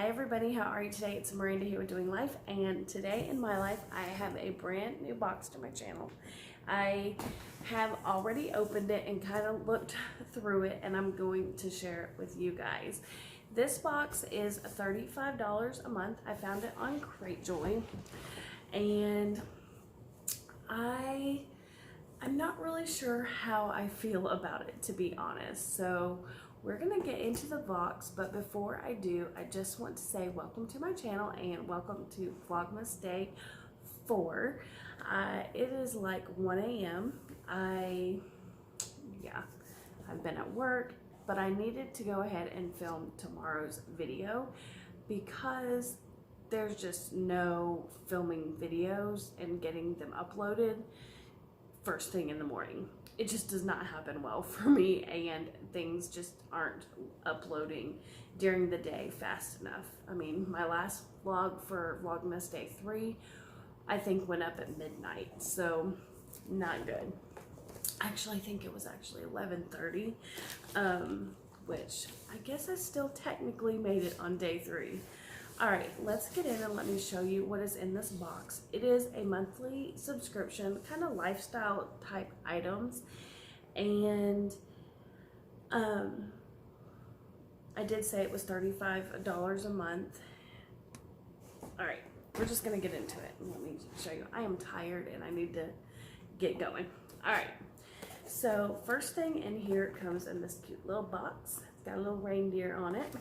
everybody, how are you today? It's Miranda here with Doing Life, and today in my life I have a brand new box to my channel. I have already opened it and kind of looked through it, and I'm going to share it with you guys. This box is $35 a month. I found it on Cratejoy, and I'm not really sure how I feel about it, to be honest. So we're gonna get into the box, but before I do, I just want to say welcome to my channel and welcome to Vlogmas Day 4. It is like 1 a.m. I've been at work, but I needed to go ahead and film tomorrow's video because there's just no filming videos and getting them uploaded first thing in the morning. It just does not happen well for me, and things just aren't uploading during the day fast enough. I mean, my last vlog for Vlogmas Day 3, I think went up at midnight, so not good. Actually, I think it was actually 11:30, which I guess I still technically made it on day 3. All right, let's get in and let me show you what is in this box. It is a monthly subscription, kind of lifestyle type items. And I did say it was $35 a month. All right, we're just gonna get into it. Let me show you. I am tired and I need to get going. All right, so first thing in here comes in this cute little box. It's got a little reindeer on it.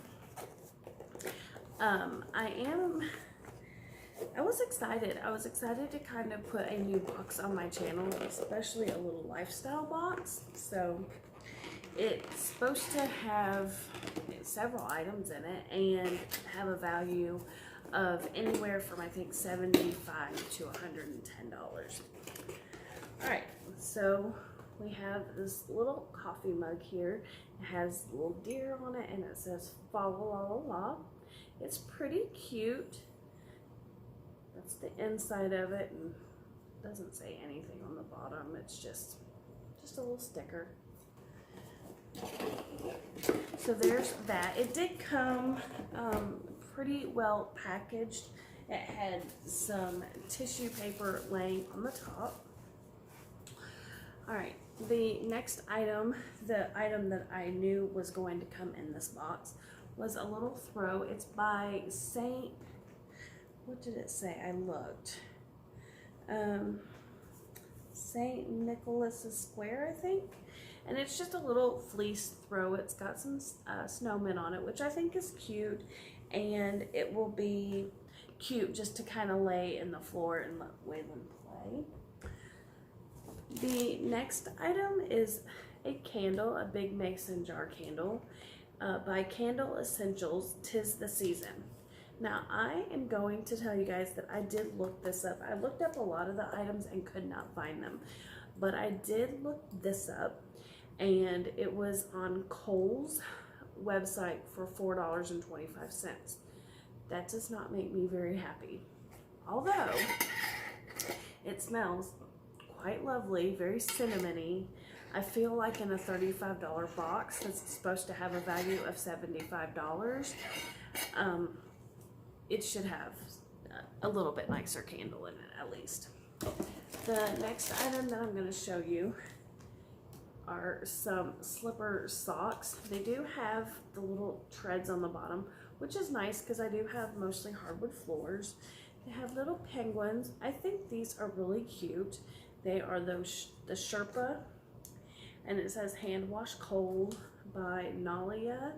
I was excited. I was excited to kind of put a new box on my channel, especially a little lifestyle box. So it's supposed to have several items in it and have a value of anywhere from, I think, $75 to $110. All right, so we have this little coffee mug here. It has a little deer on it and it says fa la la la. It's pretty cute. That's the inside of it, and doesn't say anything on the bottom. It's just a little sticker. So there's that. It did come pretty well packaged. It had some tissue paper laying on the top. All right, the next item, the item that I knew was going to come in this box, was a little throw. It's by Saint, what did it say? I looked. St. Nicholas's Square, I think. And it's just a little fleece throw. It's got some snowmen on it, which I think is cute. And it will be cute just to kind of lay in the floor and let Waylon play. The next item is a candle, a big mason jar candle. By Candle Essentials, 'Tis the Season. Now, I am going to tell you guys that I did look this up. I looked up a lot of the items and could not find them, but I did look this up, and it was on Kohl's website for $4.25. That does not make me very happy. Although, it smells quite lovely, very cinnamony. I feel like in a $35 box that's supposed to have a value of $75, it should have a little bit nicer candle in it, at least. The next item that I'm going to show you are some slipper socks. They do have the little treads on the bottom, which is nice because I do have mostly hardwood floors. They have little penguins. I think these are really cute. They are the Sherpa. And it says Hand Wash Cold by Nalia.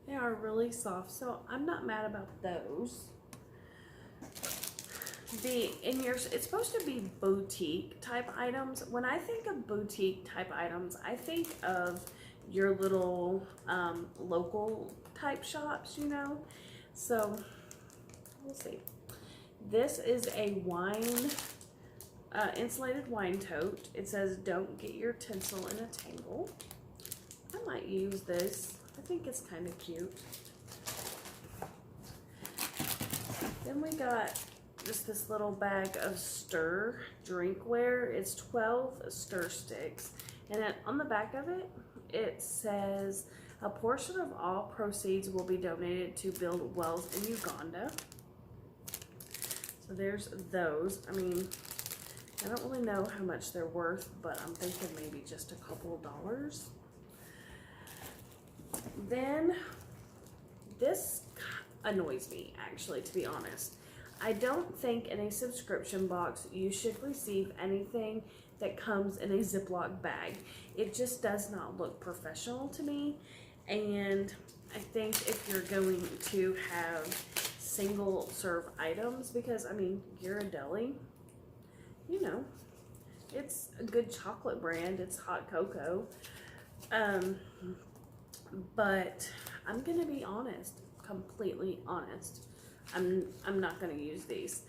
They are really soft, so I'm not mad about those. It's supposed to be boutique type items. When I think of boutique type items, I think of your little local type shops, you know. So we'll see. This is a wine. Insulated wine tote. It says, don't get your tinsel in a tangle. I might use this. I think it's kind of cute. Then we got just this little bag of stir drinkware. It's 12 stir sticks. And then on the back of it, it says a portion of all proceeds will be donated to build wells in Uganda. So there's those. I mean, I don't really know how much they're worth, but I'm thinking maybe just a couple of dollars. Then this annoys me, actually, to be honest. I don't think in a subscription box you should receive anything that comes in a Ziploc bag. It just does not look professional to me. And I think if you're going to have single serve items, because I mean, Ghirardelli, you know, it's a good chocolate brand, it's hot cocoa. But I'm gonna be honest, completely honest. I'm not gonna use these.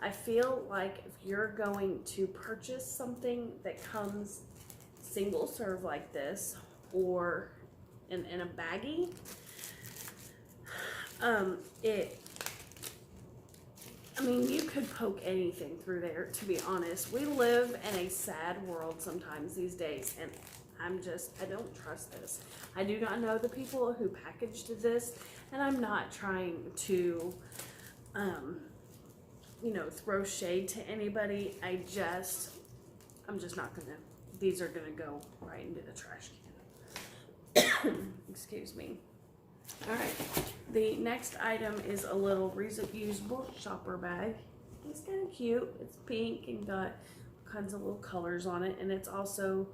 I feel like if you're going to purchase something that comes single serve like this, or in a baggie, I mean, you could poke anything through there, to be honest. We live in a sad world sometimes these days, and I don't trust this. I do not know the people who packaged this, and I'm not trying to, you know, throw shade to anybody. I'm just not gonna, these are gonna go right into the trash can. Excuse me. All right, the next item is a little reusable shopper bag. It's kind of cute. It's pink and got all kinds of little colors on it, and it's also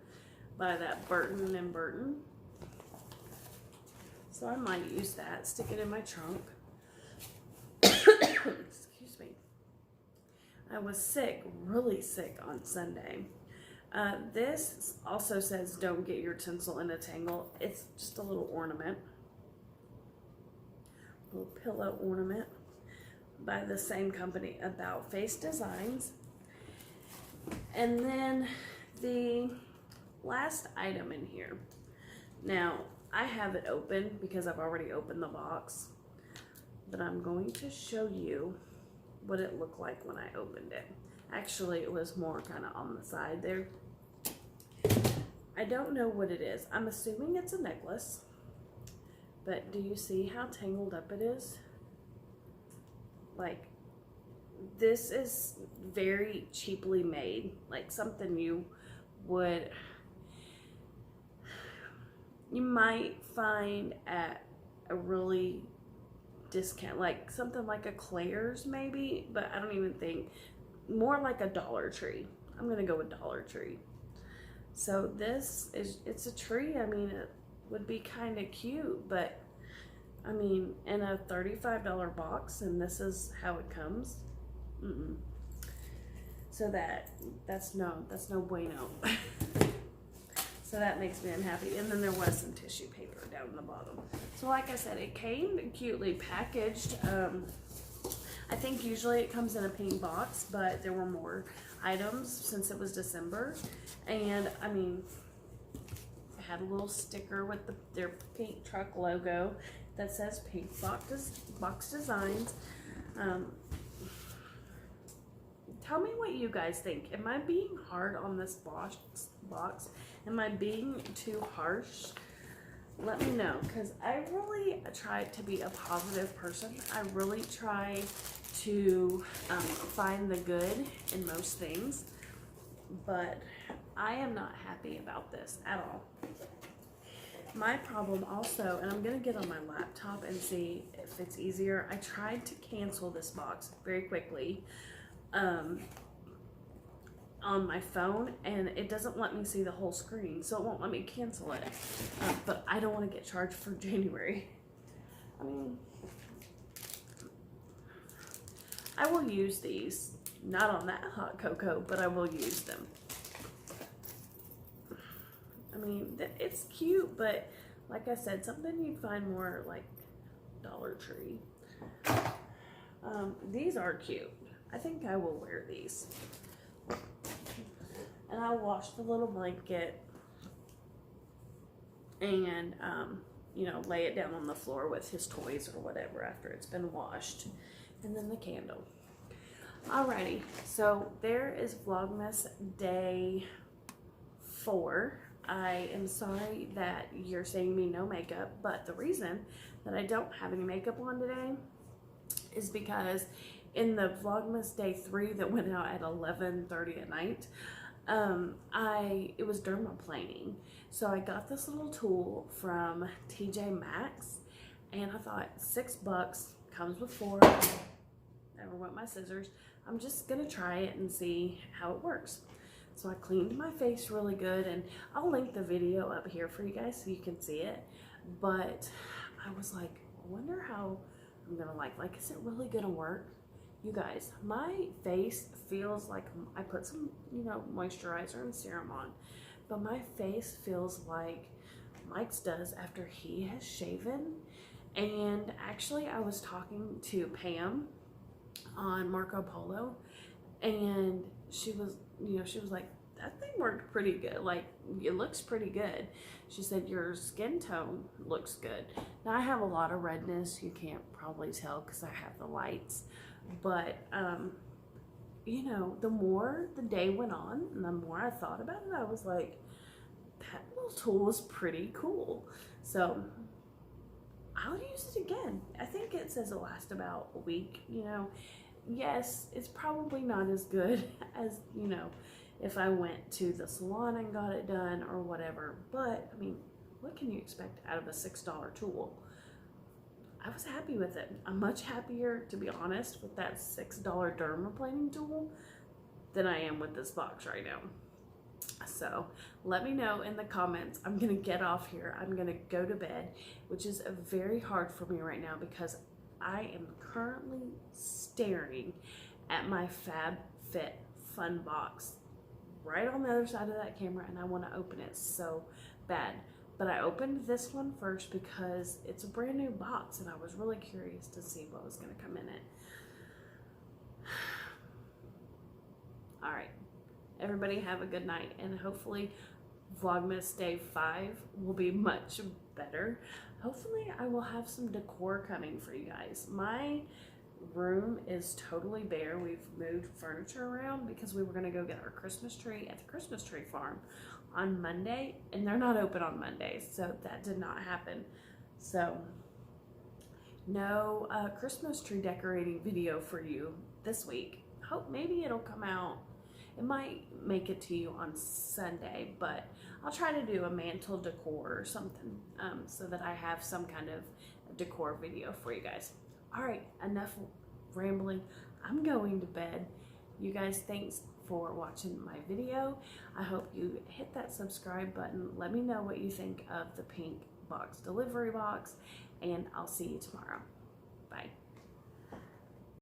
by that Burton and Burton. So I might use that, stick it in my trunk. Excuse me. I was sick, really sick on Sunday. This also says don't get your tinsel in a tangle. It's just a little ornament. Little pillow ornament by the same company, About Face Designs. And then the last item in here. Now, I have it open because I've already opened the box, but I'm going to show you what it looked like when I opened it. Actually, it was more kind of on the side there. I don't know what it is. I'm assuming it's a necklace. But do you see how tangled up it is? Like, this is very cheaply made. Like something you might find at a really discount, like something like a Claire's maybe, but I don't even think, more like a Dollar Tree. I'm gonna go with Dollar Tree. So it's a tree. I mean, it would be kind of cute, but I mean, in a $35 box, and this is how it comes. So that's no bueno. So that makes me unhappy. And then there was some tissue paper down the bottom. So like I said, it came cutely packaged. I think usually it comes in a pink box, but there were more items since it was December. And I mean, had a little sticker with their pink truck logo that says Pink Box Designs. Tell me what you guys think. Am I being hard on this box? Am I being too harsh? Let me know, because I really try to be a positive person. I really try to find the good in most things, but I am not happy about this at all. My problem also, and I'm going to get on my laptop and see if it's easier. I tried to cancel this box very quickly on my phone, and it doesn't let me see the whole screen, so it won't let me cancel it. But I don't want to get charged for January. I mean, I will use these. Not on that hot cocoa, but I will use them. I mean, it's cute, but like I said, something you'd find more like Dollar Tree. These are cute. I think I will wear these. And I'll wash the little blanket and, you know, lay it down on the floor with his toys or whatever after it's been washed. And then the candle. Alrighty, so there is Vlogmas day 4. I am sorry that you're seeing me no makeup, but the reason that I don't have any makeup on today is because in the Vlogmas day 3 that went out at 11:30 at night, it was dermaplaning. So I got this little tool from TJ Maxx, and I thought $6 comes with 4. Never went my scissors. I'm just gonna try it and see how it works. So I cleaned my face really good, and I'll link the video up here for you guys so you can see it. But I was like, I wonder how I'm gonna like, is it really gonna work? You guys, my face feels like I put some, moisturizer and serum on, but my face feels like Mike's does after he has shaven. And actually, I was talking to Pam on Marco Polo, and she was like, that thing worked pretty good. Like, it looks pretty good. She said, your skin tone looks good. Now, I have a lot of redness. You can't probably tell because I have the lights. But, the more the day went on and the more I thought about it, I was like, that little tool is pretty cool. So, I'll use it again. I think it says it lasts about a week, Yes, it's probably not as good as, if I went to the salon and got it done or whatever. But, I mean, what can you expect out of a $6 tool? I was happy with it. I'm much happier, to be honest, with that $6 dermaplaning tool than I am with this box right now. So let me know in the comments. I'm gonna get off here. I'm gonna go to bed, which is very hard for me right now because I am currently staring at my FabFitFun box right on the other side of that camera, and I want to open it so bad. But I opened this one first because it's a brand new box, and I was really curious to see what was going to come in it. All right, everybody have a good night, and hopefully Vlogmas day 5 will be much better. Hopefully I will have some decor coming for you guys. My room is totally bare. We've moved furniture around because we were going to go get our Christmas tree at the Christmas tree farm on Monday, and they're not open on Mondays, so that did not happen. So no Christmas tree decorating video for you this week. Hope maybe it'll come out. It might make it to you on Sunday, but I'll try to do a mantle decor or something so that I have some kind of decor video for you guys. All right, enough rambling. I'm going to bed. You guys, thanks for watching my video. I hope you hit that subscribe button. Let me know what you think of the pink box delivery box, and I'll see you tomorrow. Bye.